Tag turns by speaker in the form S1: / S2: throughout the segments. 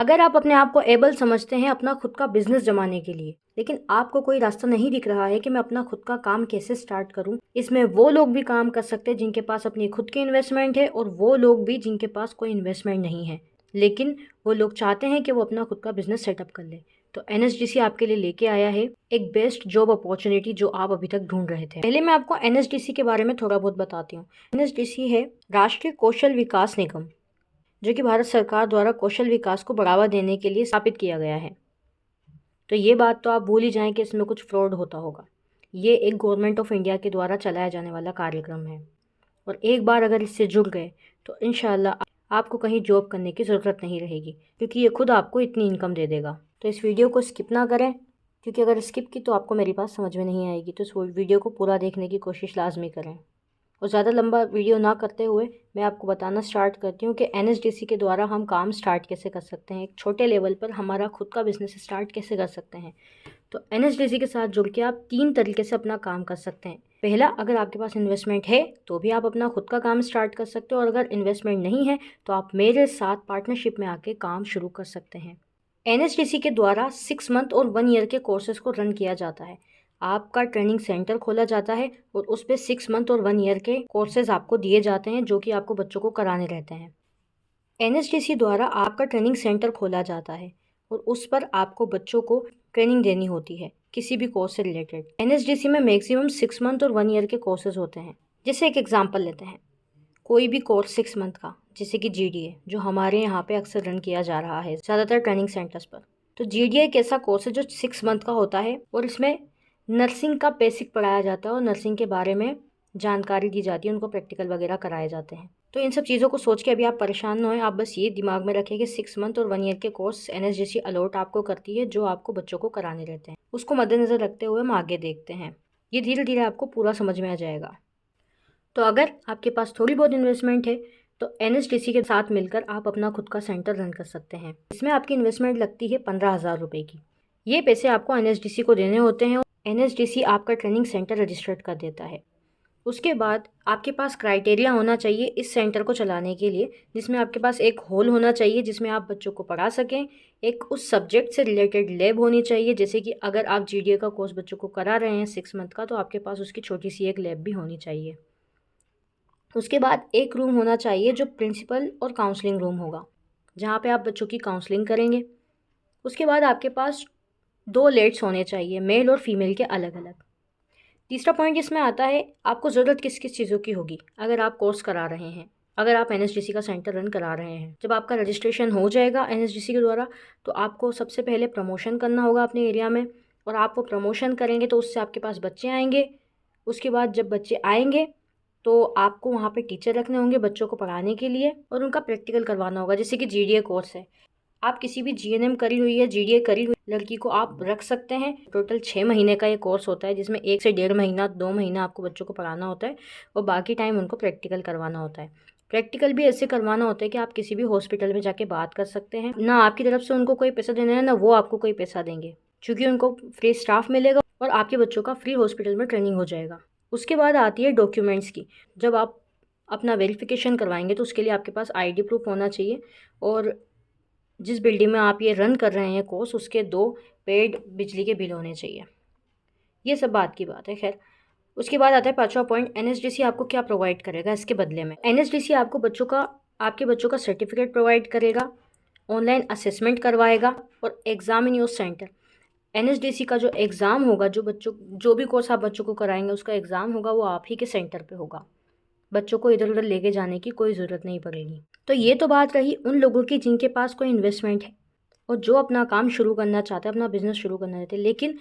S1: अगर आप अपने आप को एबल समझते हैं अपना खुद का बिजनेस जमाने के लिए, लेकिन आपको कोई रास्ता नहीं दिख रहा है कि मैं अपना खुद का काम कैसे स्टार्ट करूं, इसमें वो लोग भी काम कर सकते हैं जिनके पास अपनी खुद की इन्वेस्टमेंट है और वो लोग भी जिनके पास कोई इन्वेस्टमेंट नहीं है, लेकिन वो लोग चाहते हैं कि वो अपना खुद का बिजनेस सेटअप कर ले। तो एनएसडीसी आपके लिए लेके आया है एक बेस्ट जॉब अपॉर्चुनिटी जो आप अभी तक ढूंढ रहे थे। पहले मैं आपको एनएसडीसी के बारे में थोड़ा बहुत बताती हूँ। एनएसडीसी है राष्ट्रीय कौशल विकास निगम, जो कि भारत सरकार द्वारा कौशल विकास को बढ़ावा देने के लिए स्थापित किया गया है। तो ये बात तो आप भूल ही जाएं कि इसमें कुछ फ्रॉड होता होगा। ये एक गवर्नमेंट ऑफ इंडिया के द्वारा चलाया जाने वाला कार्यक्रम है और एक बार अगर इससे जुड़ गए तो इंशाल्लाह आपको कहीं जॉब करने की ज़रूरत नहीं रहेगी, क्योंकि ये खुद आपको इतनी इनकम दे देगा। तो इस वीडियो को स्किप ना करें, क्योंकि अगर स्किप की तो आपको मेरी बात समझ में नहीं आएगी। तो इस वीडियो को पूरा देखने की कोशिश लाजमी करें। और ज़्यादा लंबा वीडियो ना करते हुए मैं आपको बताना स्टार्ट करती हूँ कि एनएसडीसी के द्वारा हम काम स्टार्ट कैसे कर सकते हैं, एक छोटे लेवल पर हमारा खुद का बिजनेस स्टार्ट कैसे कर सकते हैं। तो एनएसडीसी के साथ जुड़ के आप 3 तरीके से अपना काम कर सकते हैं। पहला, अगर आपके पास इन्वेस्टमेंट है तो भी आप अपना खुद का काम स्टार्ट कर सकते हो, और अगर इन्वेस्टमेंट नहीं है तो आप मेरे साथ पार्टनरशिप में आके काम शुरू कर सकते हैं। एनएसडीसी के द्वारा 6 मंथ और 1 ईयर के कोर्सेज को रन किया जाता है। आपका ट्रेनिंग सेंटर खोला जाता है और उस पर 6 मंथ और 1 ईयर के कोर्सेज आपको दिए जाते हैं जो कि आपको बच्चों को कराने रहते हैं। एनएसडीसी द्वारा आपका ट्रेनिंग सेंटर खोला जाता है और उस पर आपको बच्चों को ट्रेनिंग देनी होती है किसी भी कोर्स से रिलेटेड। एनएसडीसी में मैक्सिमम 6 मंथ और 1 ईयर के कोर्सेज होते हैं। जैसे एक एग्जांपल लेते हैं, कोई भी कोर्स 6 मंथ का, जैसे कि जीडीए जो हमारे यहाँ पे अक्सर रन किया जा रहा है ज़्यादातर ट्रेनिंग सेंटर्स पर। तो जीडीए एक ऐसा कोर्स है जो 6 मंथ का होता है और इसमें नर्सिंग का बेसिक पढ़ाया जाता है और नर्सिंग के बारे में जानकारी दी जाती है, उनको प्रैक्टिकल वगैरह कराए जाते हैं। तो इन सब चीज़ों को सोच के अभी आप परेशान ना होएं, आप बस ये दिमाग में रखें कि 6 मंथ और 1 ईयर के कोर्स एनएसडीसी अलॉट आपको करती है जो आपको बच्चों को कराने रहते हैं। उसको मद्देनज़र रखते हुए हम आगे देखते हैं। ये धीरे धीरे आपको पूरा समझ में आ जाएगा। तो अगर आपके पास थोड़ी बहुत इन्वेस्टमेंट है तो एनएसडीसी के साथ मिलकर आप अपना खुद का सेंटर रन कर सकते हैं। इसमें आपकी इन्वेस्टमेंट लगती है 15,000 रुपये की। ये पैसे आपको एनएसडीसी को देने होते हैं और एनएसडीसी आपका ट्रेनिंग सेंटर रजिस्टर्ड कर देता है। उसके बाद आपके पास क्राइटेरिया होना चाहिए इस सेंटर को चलाने के लिए, जिसमें आपके पास एक हॉल होना चाहिए जिसमें आप बच्चों को पढ़ा सकें। एक उस सब्जेक्ट से रिलेटेड लैब होनी चाहिए, जैसे कि अगर आप जीडीए का कोर्स बच्चों को करा रहे हैं 6 मंथ का तो आपके पास उसकी छोटी सी एक लैब भी होनी चाहिए। उसके बाद एक रूम होना चाहिए जो प्रिंसिपल और काउंसलिंग रूम होगा, जहाँ पे आप बच्चों की काउंसलिंग करेंगे। उसके बाद आपके पास 2 लेट्स होने चाहिए, मेल और फीमेल के अलग अलग। तीसरा पॉइंट इसमें आता है, आपको ज़रूरत किस किस चीज़ों की होगी अगर आप कोर्स करा रहे हैं, अगर आप एनएसडीसी का सेंटर रन करा रहे हैं। जब आपका रजिस्ट्रेशन हो जाएगा एनएसडीसी के द्वारा तो आपको सबसे पहले प्रमोशन करना होगा अपने एरिया में, और आप वो प्रमोशन करेंगे तो उससे आपके पास बच्चे आएंगे। उसके बाद जब बच्चे आएंगे तो आपको वहाँ पे टीचर रखने होंगे बच्चों को पढ़ाने के लिए और उनका प्रैक्टिकल करवाना होगा। जैसे कि जीडीए कोर्स है, आप किसी भी जीएनएम करी हुई या जीडीए करी हुई लड़की को आप रख सकते हैं। टोटल 6 महीने का ये कोर्स होता है, जिसमें 1 से 1.5 महीना 2 महीना आपको बच्चों को पढ़ाना होता है और बाकी टाइम उनको प्रैक्टिकल करवाना होता है। प्रैक्टिकल भी ऐसे करवाना होता है कि आप किसी भी हॉस्पिटल में जाके बात कर सकते हैं, ना आपकी तरफ से उनको कोई पैसा देना है ना वो आपको कोई पैसा देंगे, क्योंकि उनको फ्री स्टाफ मिलेगा और आपके बच्चों का फ्री हॉस्पिटल में ट्रेनिंग हो जाएगा। उसके बाद आती है डॉक्यूमेंट्स की। जब आप अपना वेरिफिकेशन करवाएंगे तो उसके लिए आपके पास आईडी प्रूफ होना चाहिए, और जिस बिल्डिंग में आप ये रन कर रहे हैं कोर्स उसके 2 पेड बिजली के बिल होने चाहिए। ये सब बात की बात है। खैर, उसके बाद आता है 5वां पॉइंट, एनएसडीसी आपको क्या प्रोवाइड करेगा इसके बदले में। एनएसडीसी आपको आपके बच्चों का सर्टिफिकेट प्रोवाइड करेगा, ऑनलाइन असेसमेंट करवाएगा और exam in your centre. NSDC का जो एग्ज़ाम होगा, जो भी कोर्स आप बच्चों को कराएंगे उसका एग्ज़ाम होगा, वो आप ही के सेंटर पे होगा। बच्चों को इधर उधर लेके जाने की कोई ज़रूरत नहीं पड़ेगी। तो ये तो बात रही उन लोगों की जिनके पास कोई इन्वेस्टमेंट है और जो अपना काम शुरू करना चाहते हैं, अपना बिजनेस शुरू करना चाहते हैं। लेकिन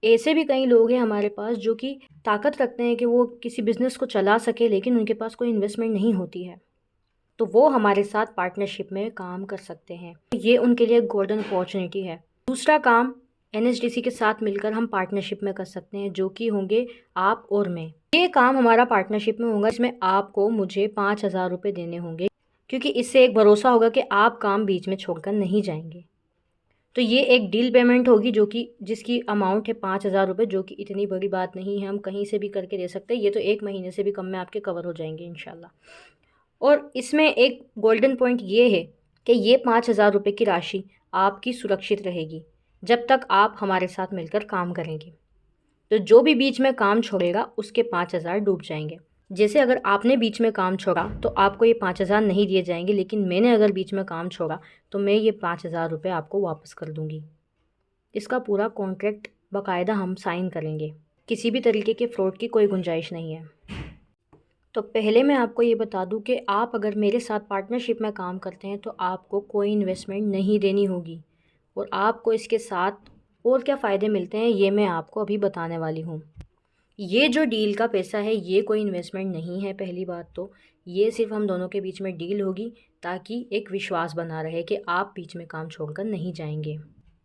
S1: ऐसे भी कई लोग हैं हमारे पास जो कि ताकत रखते हैं कि वो किसी बिज़नेस को चला सके, लेकिन उनके पास कोई इन्वेस्टमेंट नहीं होती है, तो वो हमारे साथ पार्टनरशिप में काम कर सकते हैं। ये उनके लिए गोल्डन अपॉर्चुनिटी है। दूसरा काम, एनएसडीसी के साथ मिलकर हम पार्टनरशिप में कर सकते हैं, जो कि होंगे आप और मैं। ये काम हमारा पार्टनरशिप में होगा, इसमें आपको मुझे 5,000 रुपये देने होंगे, क्योंकि इससे एक भरोसा होगा कि आप काम बीच में छोड़कर नहीं जाएंगे। तो ये एक डील पेमेंट होगी जिसकी अमाउंट है 5,000 रुपये, जो कि इतनी बड़ी बात नहीं है, हम कहीं से भी करके दे सकते हैं। ये तो 1 महीने से भी कम में आपके कवर हो जाएंगे इंशाल्लाह। और इसमें एक गोल्डन पॉइंट ये है कि ये 5,000 रुपये की राशि आपकी सुरक्षित रहेगी जब तक आप हमारे साथ मिलकर काम करेंगे। तो जो भी बीच में काम छोड़ेगा उसके 5,000 डूब जाएंगे। जैसे अगर आपने बीच में काम छोड़ा तो आपको ये 5,000 नहीं दिए जाएंगे, लेकिन मैंने अगर बीच में काम छोड़ा तो मैं ये 5,000 रुपये आपको वापस कर दूँगी। इसका पूरा कॉन्ट्रैक्ट बाकायदा हम साइन करेंगे। किसी भी तरीके के फ्रॉड की कोई गुंजाइश नहीं है। तो पहले मैं आपको ये बता दूं कि आप अगर मेरे साथ पार्टनरशिप में काम करते हैं तो आपको कोई इन्वेस्टमेंट नहीं देनी होगी, और आपको इसके साथ और क्या फ़ायदे मिलते हैं ये मैं आपको अभी बताने वाली हूँ। ये जो डील का पैसा है ये कोई इन्वेस्टमेंट नहीं है। पहली बात तो ये सिर्फ हम दोनों के बीच में डील होगी ताकि एक विश्वास बना रहे कि आप बीच में काम छोड़कर नहीं जाएंगे।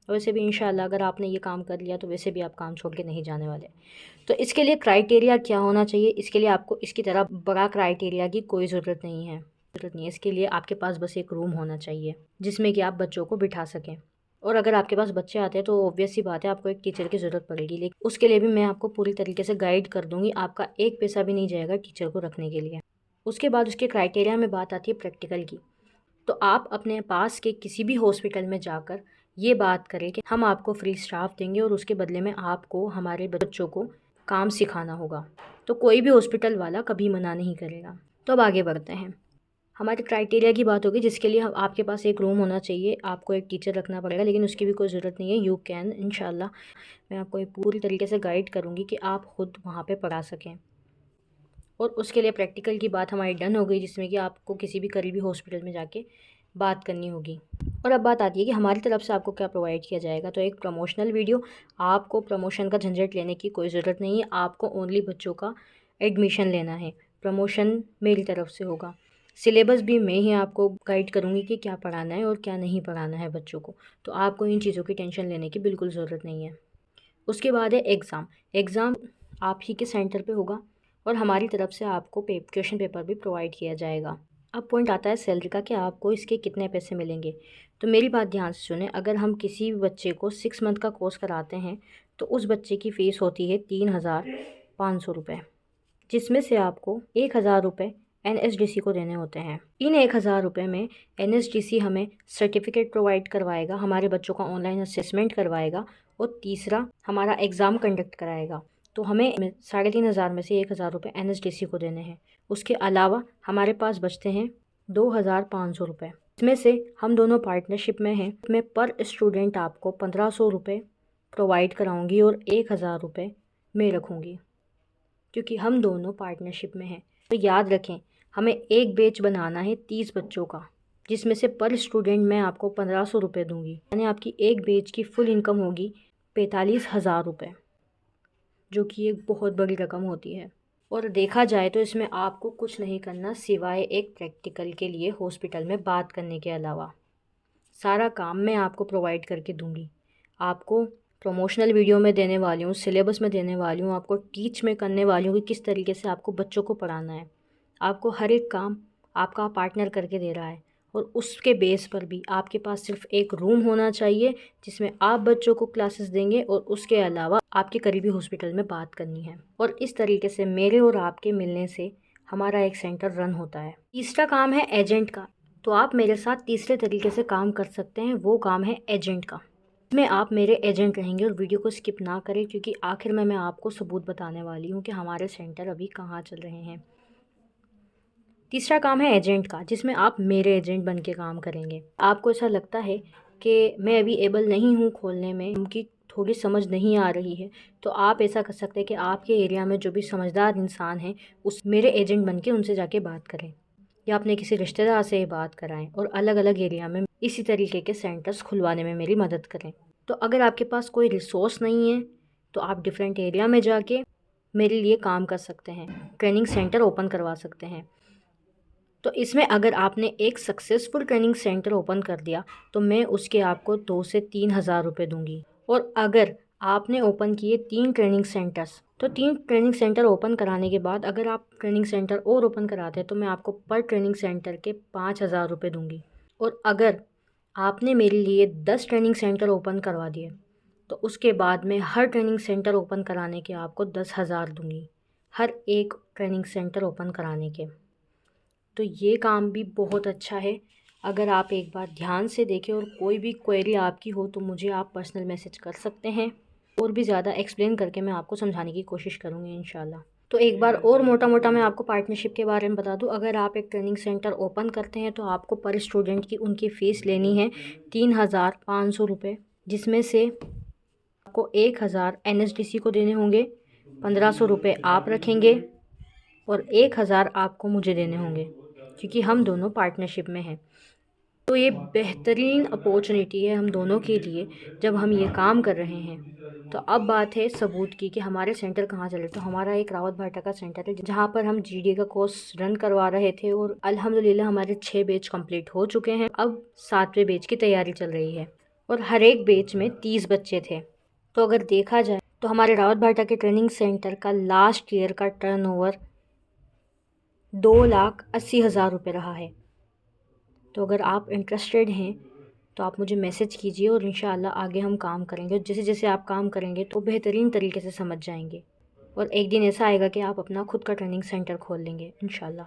S1: वैसे भी इंशाल्लाह अगर आपने ये काम कर लिया तो वैसे भी आप काम छोड़ के नहीं जाने वाले। तो इसके लिए क्राइटेरिया क्या होना चाहिए? इसके लिए आपको इसकी तरह बड़ा क्राइटेरिया की कोई ज़रूरत नहीं है। इसके लिए आपके पास बस एक रूम होना चाहिए जिसमें कि आप बच्चों को बिठा सकें। और अगर आपके पास बच्चे आते हैं तो ऑब्वियस सी बात है आपको एक टीचर की ज़रूरत पड़ेगी, लेकिन उसके लिए भी मैं आपको पूरी तरीके से गाइड कर दूँगी। आपका एक पैसा भी नहीं जाएगा टीचर को रखने के लिए। उसके बाद उसके क्राइटेरिया में बात आती है प्रैक्टिकल की। तो आप अपने पास के किसी भी हॉस्पिटल में जाकर ये बात करें कि हम आपको फ्री स्टाफ देंगे और उसके बदले में आपको हमारे बच्चों को काम सिखाना होगा। तो कोई भी हॉस्पिटल वाला कभी मना नहीं करेगा। तो अब आगे बढ़ते हैं। हमारे क्राइटेरिया की बात होगी जिसके लिए हम आपके पास एक रूम होना चाहिए, आपको एक टीचर रखना पड़ेगा, लेकिन उसकी भी कोई ज़रूरत नहीं है। यू कैन इंशाल्लाह मैं आपको एक पूरी तरीके से गाइड करूँगी कि आप ख़ुद वहाँ पे पढ़ा सकें। और उसके लिए प्रैक्टिकल की बात हमारी डन हो गई, जिसमें कि आपको किसी भी करीबी हॉस्पिटल में जाके बात करनी होगी। और अब बात आती है कि हमारी तरफ से आपको क्या प्रोवाइड किया जाएगा। तो एक प्रमोशनल वीडियो, आपको प्रमोशन का झंझट लेने की कोई ज़रूरत नहीं है। आपको ओनली बच्चों का एडमिशन लेना है। प्रमोशन मेरी तरफ से होगा। सिलेबस भी मैं ही आपको गाइड करूँगी कि क्या पढ़ाना है और क्या नहीं पढ़ाना है बच्चों को। तो आपको इन चीज़ों की टेंशन लेने की बिल्कुल ज़रूरत नहीं है। उसके बाद है एग्ज़ाम। एग्ज़ाम आप ही के सेंटर पे होगा और हमारी तरफ से आपको क्वेश्चन पेपर भी प्रोवाइड किया जाएगा। अब पॉइंट आता है सैलरी का कि आपको इसके कितने पैसे मिलेंगे। तो मेरी बात ध्यान से सुने। अगर हम किसी भी बच्चे को 6 मंथ का कोर्स कराते हैं तो उस बच्चे की फ़ीस होती है 3,500 रुपये, जिसमें से आपको 1,000 रुपये NSDC को देने होते हैं। इन 1,000 रुपये में NSDC हमें सर्टिफिकेट प्रोवाइड करवाएगा, हमारे बच्चों का ऑनलाइन असेसमेंट करवाएगा और तीसरा हमारा एग्ज़ाम कंडक्ट कराएगा। तो हमें 3,500 में से 1,000 रुपये NSDC को देने हैं। उसके अलावा हमारे पास बचते हैं 2,500 रुपये। इसमें से हम दोनों पार्टनरशिप में हैं। मैं पर स्टूडेंट आपको 1,500 रुपये प्रोवाइड कराऊंगी और 1,000 रुपये मैं रखूँगी, क्योंकि हम दोनों पार्टनरशिप में हैं। तो याद रखें, हमें एक बैच बनाना है 30 बच्चों का, जिसमें से पर स्टूडेंट मैं आपको 1,500 रुपये दूँगी। यानी आपकी एक बैच की फ़ुल इनकम होगी 45,000 रुपये, जो कि एक बहुत बड़ी रकम होती है। और देखा जाए तो इसमें आपको कुछ नहीं करना सिवाय एक प्रैक्टिकल के लिए हॉस्पिटल में बात करने के अलावा। सारा काम मैं आपको प्रोवाइड करके दूँगी। आपको प्रमोशनल वीडियो में देने वाली हूँ, सिलेबस में देने वाली हूँ, आपको टीच में करने वाली हूँ कि किस तरीके से आपको बच्चों को पढ़ाना है। आपको हर एक काम आपका पार्टनर करके दे रहा है। और उसके बेस पर भी आपके पास सिर्फ एक रूम होना चाहिए जिसमें आप बच्चों को क्लासेस देंगे और उसके अलावा आपके करीबी हॉस्पिटल में बात करनी है। और इस तरीके से मेरे और आपके मिलने से हमारा एक सेंटर रन होता है। तीसरा काम है एजेंट का। तो आप मेरे साथ तीसरे तरीके से काम कर सकते हैं, वो काम है एजेंट का। इसमें आप मेरे एजेंट रहेंगे और वीडियो को स्किप ना करें, क्योंकि आखिर में मैं आपको सबूत बताने वाली हूँ कि हमारे सेंटर अभी कहाँ चल रहे हैं। तीसरा काम है एजेंट का, जिसमें आप मेरे एजेंट बन के काम करेंगे। आपको ऐसा लगता है कि मैं अभी एबल नहीं हूँ खोलने में, उनकी थोड़ी समझ नहीं आ रही है, तो आप ऐसा कर सकते हैं कि आपके एरिया में जो भी समझदार इंसान हैं उस मेरे एजेंट बन के उनसे जाके बात करें, या अपने किसी रिश्तेदार से बात कराएं और अलग अलग एरिया में इसी तरीके के सेंटर्स खुलवाने में मेरी मदद करें। तो अगर आपके पास कोई रिसोर्स नहीं है तो आप डिफरेंट एरिया में जाके मेरे लिए काम कर सकते हैं, ट्रेनिंग सेंटर ओपन करवा सकते हैं। तो इसमें अगर आपने एक सक्सेसफुल ट्रेनिंग सेंटर ओपन कर दिया तो मैं उसके आपको 2 से 3,000 रुपये दूंगी। और अगर आपने ओपन किए 3 ट्रेनिंग सेंटर्स, तो 3 ट्रेनिंग सेंटर ओपन कराने के बाद अगर आप ट्रेनिंग सेंटर और ओपन कराते हैं तो मैं आपको पर ट्रेनिंग सेंटर के 5,000 रुपये दूंगी। और अगर आपने मेरे लिए 10 ट्रेनिंग सेंटर ओपन करवा दिए तो उसके बाद मैं हर ट्रेनिंग सेंटर ओपन कराने के आपको 10,000 दूंगी, हर एक ट्रेनिंग सेंटर ओपन कराने के। तो ये काम भी बहुत अच्छा है अगर आप एक बार ध्यान से देखें और कोई भी क्वेरी आपकी हो तो मुझे आप पर्सनल मैसेज कर सकते हैं, और भी ज़्यादा एक्सप्लेन करके मैं आपको समझाने की कोशिश करूँगी इंशाल्लाह। तो एक बार और मोटा मोटा मैं आपको पार्टनरशिप के बारे में बता दूं। अगर आप एक ट्रेनिंग सेंटर ओपन करते हैं तो आपको पर स्टूडेंट की उनकी फ़ीस लेनी है 3,500 रुपये, जिसमें से आपको 1,000 NSDC को देने होंगे, 1,500 रुपये आप रखेंगे और 1,000 आपको मुझे देने होंगे, क्योंकि हम दोनों पार्टनरशिप में हैं। तो ये बेहतरीन अपॉर्चुनिटी है हम दोनों के लिए जब हम ये काम कर रहे हैं। तो अब बात है सबूत की कि हमारे सेंटर कहाँ चले। तो हमारा एक रावत भाटा का सेंटर है जहाँ पर हम GDA का कोर्स रन करवा रहे थे, और अल्हम्दुलिल्लाह हमारे 6 बैच कंप्लीट हो चुके हैं। अब 7वें बैच की तैयारी चल रही है और हर एक बैच में 30 बच्चे थे। तो अगर देखा जाए तो हमारे रावत भाटा के ट्रेनिंग सेंटर का लास्ट ईयर का टर्नओवर 2,80,000 रुपये रहा है। तो अगर आप इंटरेस्टेड हैं तो आप मुझे मैसेज कीजिए और इंशाअल्लाह आगे हम काम करेंगे। जैसे जैसे आप काम करेंगे तो बेहतरीन तरीके से समझ जाएंगे, और एक दिन ऐसा आएगा कि आप अपना खुद का ट्रेनिंग सेंटर खोल लेंगे इंशाअल्लाह।